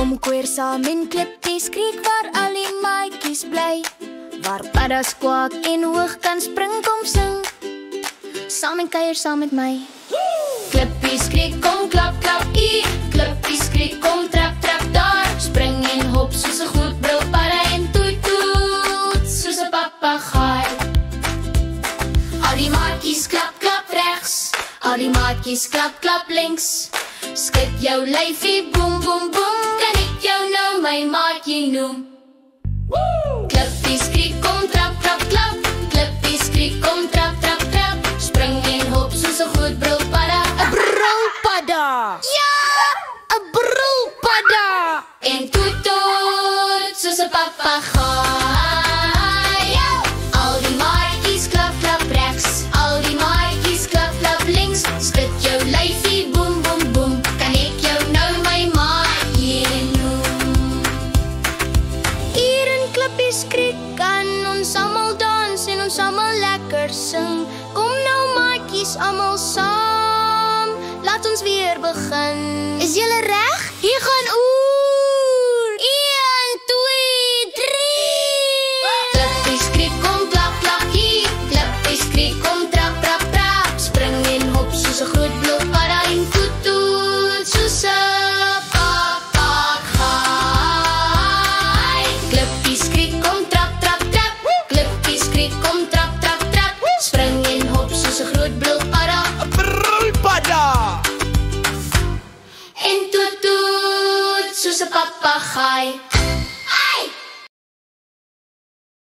Kom kuier saam in Klippies Kriek waar al die maatjies bly. Waar paddas kwak en hoog kan spring, kom sing saam en kuier saam met my. Klippies Kriek, kom klap klap hier. Klippies Kriek, kom trap trap daar. Spring en hop soos 'n goed brilpadda en toet toet soos 'n papegaai. Al die maatjies klap klap regs, al die maatjies klap klap links. Skud jou lyfie boem boem boem, kan ek jou nou my maatjie noem. Klippies Kriek, kom trap trap klap. Klippies Kriek, kom trap trap trap. Spring en hop soos 'n goed brilpadda. 'n Brilpadda! Ja, 'n brilpadda! En toet toet soos 'n papegaai. Al die maatjies klap klap regs, al die maatjies klap klap links. Skud jou lyfie boem boem boem, kan ek jou nou my maatjie noem. Hier in Klippies Kriek kan ons almal dans en ons almal lekker sing. Kom nou maatjies almal saam, laat ons weer begin. Is julle reg? Hier gaan